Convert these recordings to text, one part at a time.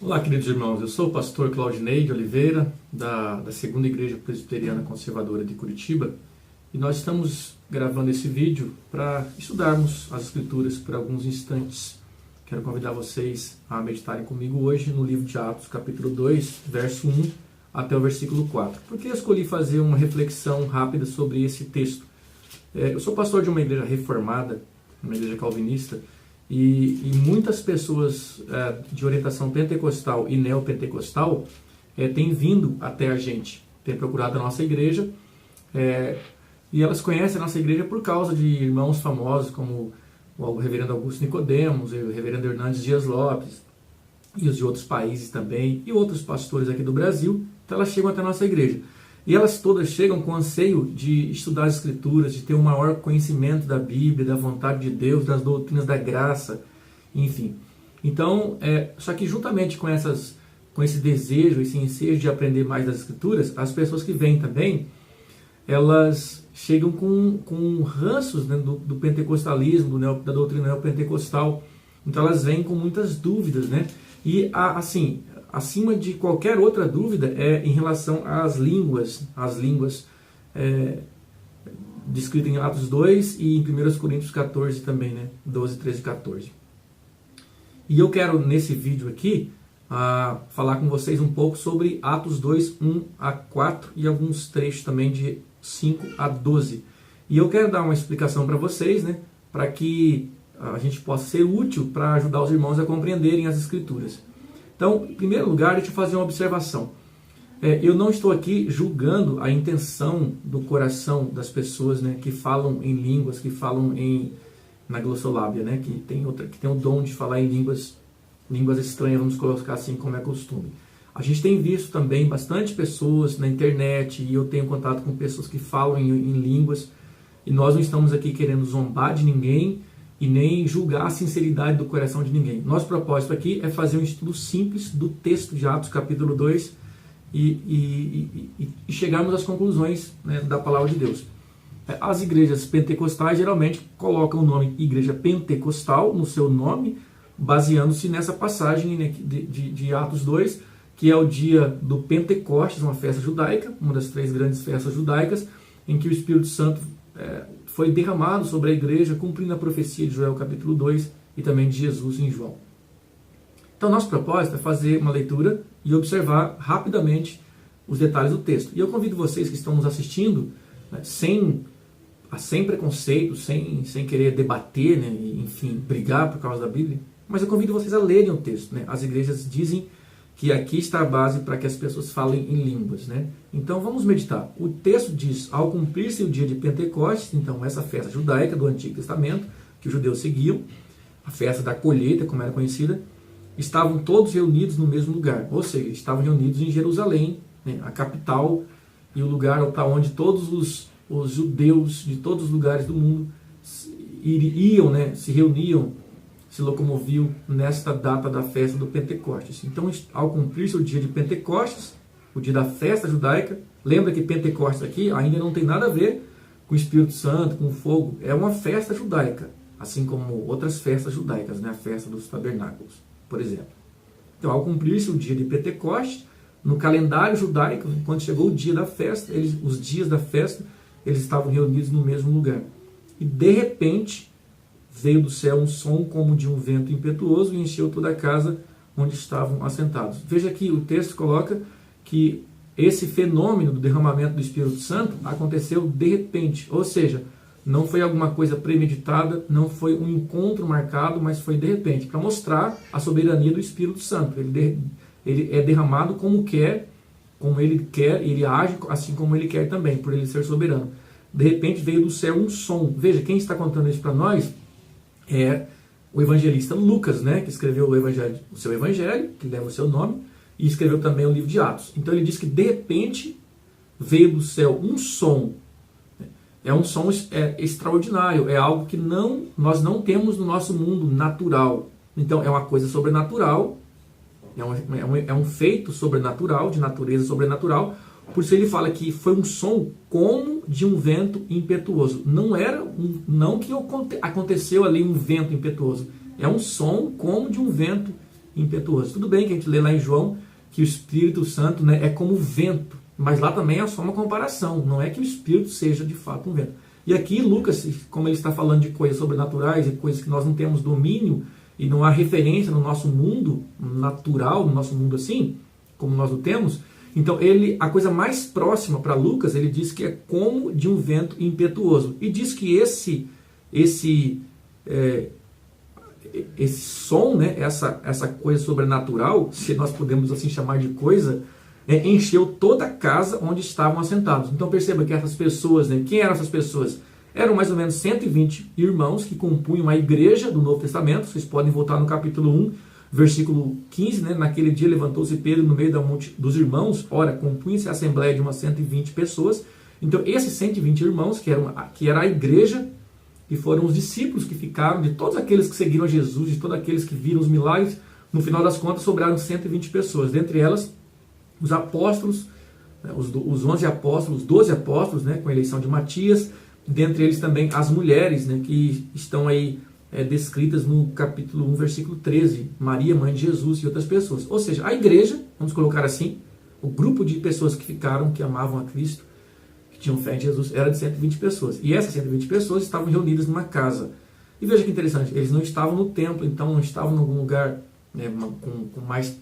Olá, queridos irmãos, eu sou o pastor Claudinei de Oliveira, da Segunda Igreja Presbiteriana Conservadora de Curitiba, e nós estamos gravando esse vídeo para estudarmos as Escrituras por alguns instantes. Quero convidar vocês a meditarem comigo hoje no livro de Atos, capítulo 2, verso 1 até o versículo 4. Por que eu escolhi fazer uma reflexão rápida sobre esse texto? Eu sou pastor de uma igreja reformada, uma igreja calvinista, e muitas pessoas de orientação pentecostal e neopentecostal têm vindo até a gente, têm procurado a nossa igreja, e elas conhecem a nossa igreja por causa de irmãos famosos como o reverendo Augusto Nicodemos, o reverendo Hernandes Dias Lopes, e os de outros países também, e outros pastores aqui do Brasil. Então elas chegam até a nossa igreja. E elas todas chegam com anseio de estudar as Escrituras, de ter um maior conhecimento da Bíblia, da vontade de Deus, das doutrinas da graça, enfim. Então, só que juntamente com esse desejo, esse ensejo de aprender mais das Escrituras, as pessoas que vêm também, elas chegam com ranços, né, do pentecostalismo, da doutrina neopentecostal. Então elas vêm com muitas dúvidas, né? E assim, acima de qualquer outra dúvida é em relação às línguas descritas em Atos 2 e em 1 Coríntios 14 também, né? 12, 13 e 14. E eu quero, nesse vídeo aqui, falar com vocês um pouco sobre Atos 2, 1 a 4 e alguns trechos também de 5 a 12. E eu quero dar uma explicação para vocês, né? Para que a gente possa ser útil para ajudar os irmãos a compreenderem as Escrituras. Então, em primeiro lugar, deixa eu fazer uma observação. Eu não estou aqui julgando a intenção do coração das pessoas, né, que falam em línguas, que falam na glossolábia, né, que tem o dom de falar em línguas estranhas, vamos colocar assim como é costume. A gente tem visto também bastante pessoas na internet, e eu tenho contato com pessoas que falam em línguas, e nós não estamos aqui querendo zombar de ninguém, e nem julgar a sinceridade do coração de ninguém. Nosso propósito aqui é fazer um estudo simples do texto de Atos capítulo 2 e chegarmos às conclusões, né, da palavra de Deus. As igrejas pentecostais geralmente colocam o nome Igreja Pentecostal no seu nome, baseando-se nessa passagem, né, de Atos 2, que é o dia do Pentecostes, uma festa judaica, uma das 3 grandes festas judaicas, em que o Espírito Santo foi derramado sobre a igreja, cumprindo a profecia de Joel capítulo 2 e também de Jesus em João. Então, nosso propósito é fazer uma leitura e observar rapidamente os detalhes do texto. E eu convido vocês que estão nos assistindo, né, sem preconceito, sem querer debater, né, enfim, brigar por causa da Bíblia, mas eu convido vocês a lerem o texto, né? As igrejas dizem que aqui está a base para que as pessoas falem em línguas, né? Então vamos meditar. O texto diz: ao cumprir-se o dia de Pentecostes, então essa festa judaica do Antigo Testamento, que os judeus seguiam, a festa da colheita, como era conhecida, estavam todos reunidos no mesmo lugar, ou seja, estavam reunidos em Jerusalém, né, a capital, e o lugar para onde todos os judeus de todos os lugares do mundo iam, né, se reuniam, se locomoviam nesta data da festa do Pentecostes. Então, ao cumprir-se o dia de Pentecostes, o dia da festa judaica, lembra que Pentecostes aqui ainda não tem nada a ver com o Espírito Santo, com o fogo, é uma festa judaica, assim como outras festas judaicas, né? A festa dos tabernáculos, por exemplo. Então, ao cumprir-se o dia de Pentecostes, no calendário judaico, quando chegou o dia da festa, os dias da festa, eles estavam reunidos no mesmo lugar. E, de repente, veio do céu um som como de um vento impetuoso e encheu toda a casa onde estavam assentados. Veja que o texto coloca que esse fenômeno do derramamento do Espírito Santo aconteceu de repente, ou seja, não foi alguma coisa premeditada, não foi um encontro marcado, mas foi de repente, para mostrar a soberania do Espírito Santo. Ele é derramado como ele quer, ele age assim como ele quer também, por ele ser soberano. De repente veio do céu um som. Veja, quem está contando isso para nós é o evangelista Lucas, né, que escreveu o seu evangelho, que leva o seu nome, e escreveu também o livro de Atos. Então ele diz que de repente veio do céu um som. É um som extraordinário, é algo que nós não temos no nosso mundo natural. Então é uma coisa sobrenatural, é um feito sobrenatural, de natureza sobrenatural. Por isso ele fala que foi um som como de um vento impetuoso. Não que aconteceu ali um vento impetuoso. É um som como de um vento impetuoso. Tudo bem que a gente lê lá em João que o Espírito Santo, né, é como vento, mas lá também é só uma comparação, não é que o Espírito seja de fato um vento. E aqui Lucas, como ele está falando de coisas sobrenaturais e coisas que nós não temos domínio e não há referência no nosso mundo natural, no nosso mundo assim, como nós o temos, então a coisa mais próxima para Lucas, ele diz que é como de um vento impetuoso. E diz que esse som, né, essa coisa sobrenatural, se nós podemos assim chamar de coisa, encheu toda a casa onde estavam assentados. Então perceba que essas pessoas, né, quem eram essas pessoas? Eram mais ou menos 120 irmãos que compunham a igreja do Novo Testamento. Vocês podem voltar no capítulo 1, versículo 15, né? Naquele dia levantou-se Pedro no meio dos irmãos. Ora, compunha-se a assembleia de umas 120 pessoas. Então esses 120 irmãos, que era a igreja, e foram os discípulos que ficaram, de todos aqueles que seguiram a Jesus, de todos aqueles que viram os milagres, no final das contas sobraram 120 pessoas. Dentre elas, os apóstolos, os 11 apóstolos, os 12 apóstolos, né, com a eleição de Matias, dentre eles também as mulheres, né, que estão aí descritas no capítulo 1, versículo 13, Maria, mãe de Jesus e outras pessoas. Ou seja, a igreja, vamos colocar assim, o grupo de pessoas que ficaram, que amavam a Cristo, que tinham fé em Jesus, era de 120 pessoas. E essas 120 pessoas estavam reunidas numa casa. E veja que interessante, eles não estavam no templo, então não estavam em algum lugar, né, com mais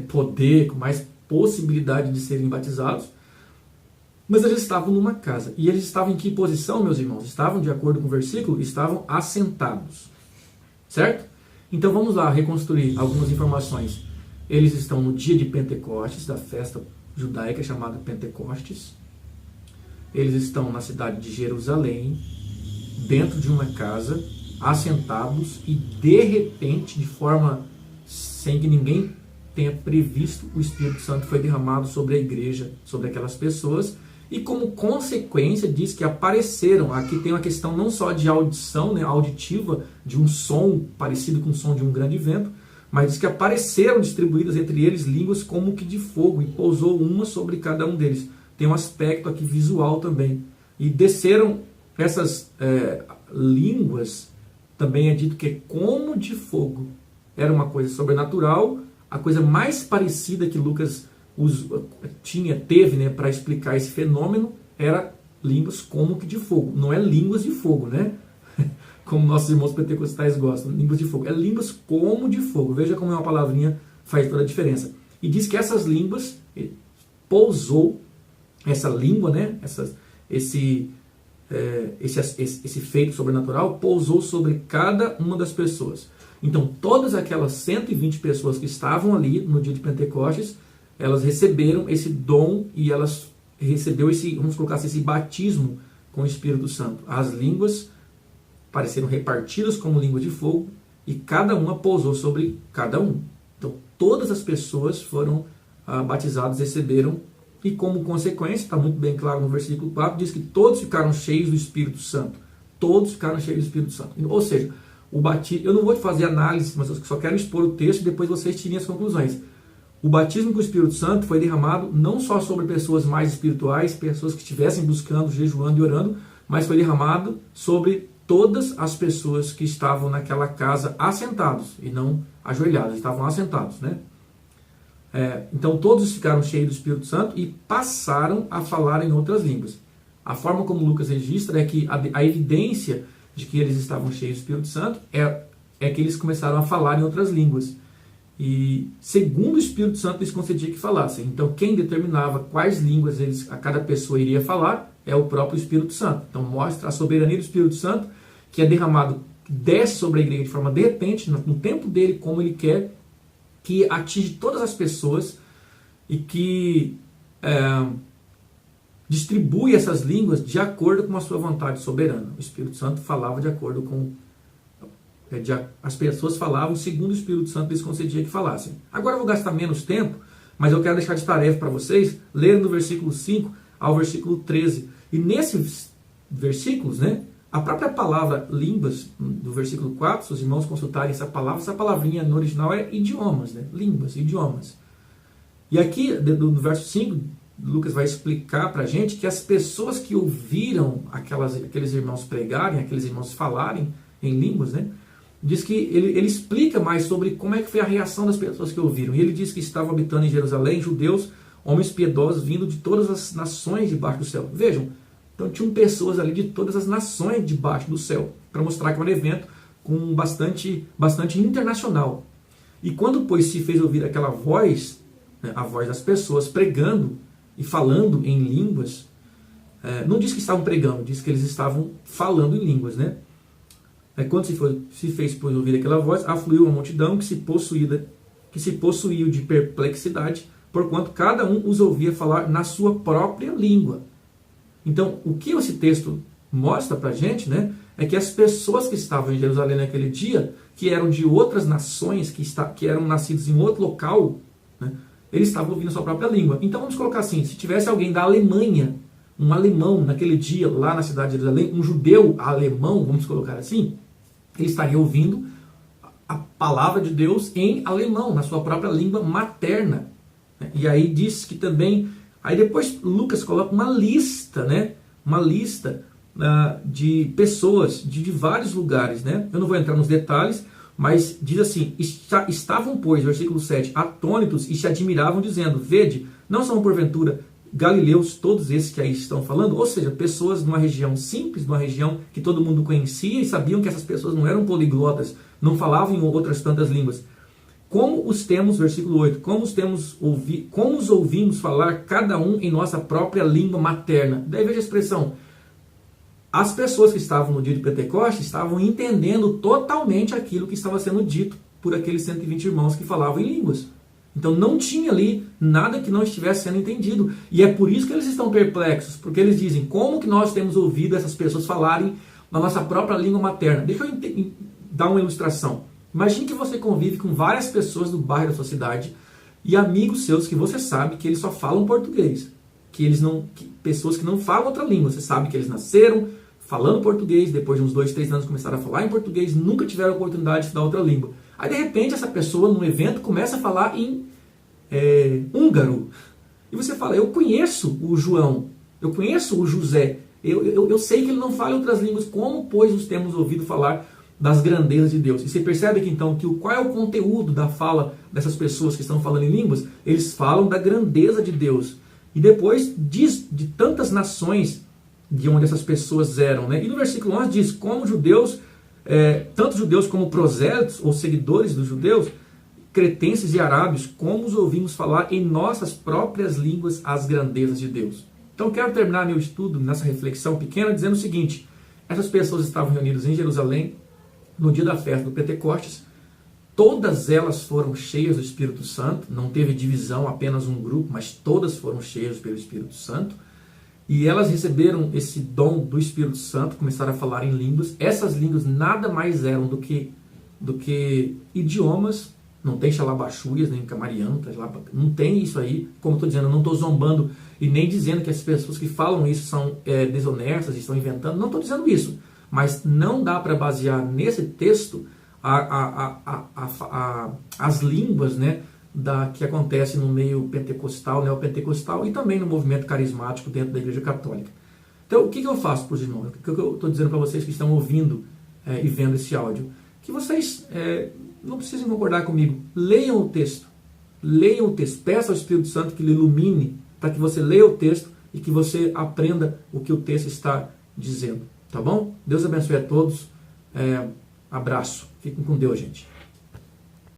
poder, com mais possibilidade de serem batizados, mas eles estavam numa casa. E eles estavam em que posição, meus irmãos? Estavam, de acordo com o versículo, estavam assentados. Certo? Então vamos lá reconstruir algumas informações. Eles estão no dia de Pentecostes, da festa judaica chamada Pentecostes. Eles estão na cidade de Jerusalém, dentro de uma casa, assentados, e de repente, de forma sem que ninguém tenha previsto, o Espírito Santo foi derramado sobre a igreja, sobre aquelas pessoas, e como consequência diz que apareceram. Aqui tem uma questão não só de audição, né, auditiva, de um som parecido com o som de um grande vento, mas diz que apareceram distribuídas entre eles línguas como que de fogo, e pousou uma sobre cada um deles. Tem um aspecto aqui visual também. E desceram essas línguas, também é dito que é como de fogo. Era uma coisa sobrenatural. A coisa mais parecida que Lucas teve, né, para explicar esse fenômeno era línguas como que de fogo. Não é línguas de fogo, né? Como nossos irmãos pentecostais gostam, línguas de fogo. É línguas como de fogo. Veja como uma palavrinha faz toda a diferença. E diz que essas línguas, pousou essa língua, né, esse feito sobrenatural, pousou sobre cada uma das pessoas. Então, todas aquelas 120 pessoas que estavam ali no dia de Pentecostes, elas receberam esse dom e elas receberam vamos colocar assim, esse batismo com o Espírito Santo. As línguas pareceram repartidas como língua de fogo e cada uma pousou sobre cada um. Então, todas as pessoas foram batizadas, receberam, e como consequência, está muito bem claro no versículo 4, diz que todos ficaram cheios do Espírito Santo. Todos ficaram cheios do Espírito Santo. Ou seja, o batismo, eu não vou fazer análise, mas eu só quero expor o texto e depois vocês tirem as conclusões. O batismo com o Espírito Santo foi derramado não só sobre pessoas mais espirituais, pessoas que estivessem buscando, jejuando e orando, mas foi derramado sobre todas as pessoas que estavam naquela casa assentados, e não ajoelhados, estavam assentados, né? Então todos ficaram cheios do Espírito Santo e passaram a falar em outras línguas. A forma como Lucas registra é que a evidência de que eles estavam cheios do Espírito Santo é que eles começaram a falar em outras línguas. E segundo o Espírito Santo lhes concedia que falassem. Então quem determinava quais línguas a cada pessoa iria falar é o próprio Espírito Santo. Então mostra a soberania do Espírito Santo, que é derramado, desce sobre a igreja de forma de repente, no tempo dele, como ele quer, que atinge todas as pessoas e que distribui essas línguas de acordo com a sua vontade soberana. O Espírito Santo falava de acordo com... as pessoas falavam segundo o Espírito Santo lhes concedia que falassem. Agora eu vou gastar menos tempo, mas eu quero deixar de tarefa para vocês, lerem do versículo 5 ao versículo 13. E nesses versículos, né, a própria palavra línguas, do versículo 4, se os irmãos consultarem essa palavrinha no original é idiomas, né? Línguas, idiomas. E aqui, no verso 5, Lucas vai explicar para a gente que as pessoas que ouviram aqueles irmãos pregarem, aqueles irmãos falarem em línguas, né? diz que ele explica mais sobre como é que foi a reação das pessoas que ouviram. E ele diz que estavam habitando em Jerusalém judeus, homens piedosos, vindo de todas as nações debaixo do céu. Vejam, então tinham pessoas ali de todas as nações debaixo do céu, para mostrar que era um evento com bastante internacional. E quando, pois, se fez ouvir aquela voz, né, a voz das pessoas pregando e falando em línguas, não diz que estavam pregando, diz que eles estavam falando em línguas, né? Quando se fez pois, ouvir aquela voz, afluiu a multidão que se possuiu de perplexidade, porquanto cada um os ouvia falar na sua própria língua. Então, o que esse texto mostra para a gente, né, é que as pessoas que estavam em Jerusalém naquele dia, que eram de outras nações, que eram nascidos em outro local, né, eles estavam ouvindo a sua própria língua. Então, vamos colocar assim, se tivesse alguém da Alemanha, um alemão naquele dia, lá na cidade de Jerusalém, um judeu alemão, vamos colocar assim, ele estaria ouvindo a palavra de Deus em alemão, na sua própria língua materna. E aí diz que também, aí depois Lucas coloca uma lista, né? Uma lista de pessoas de vários lugares, né? Eu não vou entrar nos detalhes, mas diz assim, estavam, pois, versículo 7, atônitos e se admiravam, dizendo, vede, não são porventura galileus todos esses que aí estão falando? Ou seja, pessoas numa região simples, numa região que todo mundo conhecia e sabiam que essas pessoas não eram poliglotas, não falavam em outras tantas línguas. Como os temos, versículo 8, como os ouvimos falar cada um em nossa própria língua materna. Daí veja a expressão. As pessoas que estavam no dia de Pentecostes estavam entendendo totalmente aquilo que estava sendo dito por aqueles 120 irmãos que falavam em línguas. Então não tinha ali nada que não estivesse sendo entendido. E é por isso que eles estão perplexos, porque eles dizem, como que nós temos ouvido essas pessoas falarem na nossa própria língua materna? Deixa eu dar uma ilustração. Imagine que você convive com várias pessoas do bairro da sua cidade e amigos seus que você sabe que eles só falam português. Pessoas que não falam outra língua. Você sabe que eles nasceram falando português, depois de uns 2, 3 anos começaram a falar em português, nunca tiveram a oportunidade de estudar outra língua. Aí de repente essa pessoa num evento começa a falar em húngaro. E você fala, eu conheço o João, eu conheço o José, eu sei que ele não fala outras línguas, como pois os temos ouvido falar das grandezas de Deus? E você percebe que então, qual é o conteúdo da fala dessas pessoas que estão falando em línguas? Eles falam da grandeza de Deus. E depois diz de tantas nações de onde essas pessoas eram, né? E no versículo 11 diz, como judeus, tanto judeus como prosélitos, ou seguidores dos judeus, cretenses e arábios, como os ouvimos falar em nossas próprias línguas as grandezas de Deus. Então quero terminar meu estudo nessa reflexão pequena dizendo o seguinte, essas pessoas estavam reunidas em Jerusalém no dia da festa do Pentecostes, todas elas foram cheias do Espírito Santo, não teve divisão, apenas um grupo, mas todas foram cheias pelo Espírito Santo, e elas receberam esse dom do Espírito Santo, começaram a falar em línguas. Essas línguas nada mais eram do que idiomas. Não tem xalabaxúias, nem camariano, não tem isso aí. Como estou dizendo, eu não estou zombando e nem dizendo que as pessoas que falam isso são desonestas e estão inventando. Não estou dizendo isso. Mas não dá para basear nesse texto as línguas, né, que acontece no meio pentecostal, neopentecostal e também no movimento carismático dentro da Igreja Católica. Então, o que eu faço para os irmãos? O que eu estou dizendo para vocês que estão ouvindo e vendo esse áudio? Que vocês não precisem concordar comigo. Leiam o texto. Leiam o texto. Peça ao Espírito Santo que lhe ilumine para que você leia o texto e que você aprenda o que o texto está dizendo. Tá bom? Deus abençoe a todos. Abraço. Fiquem com Deus, gente.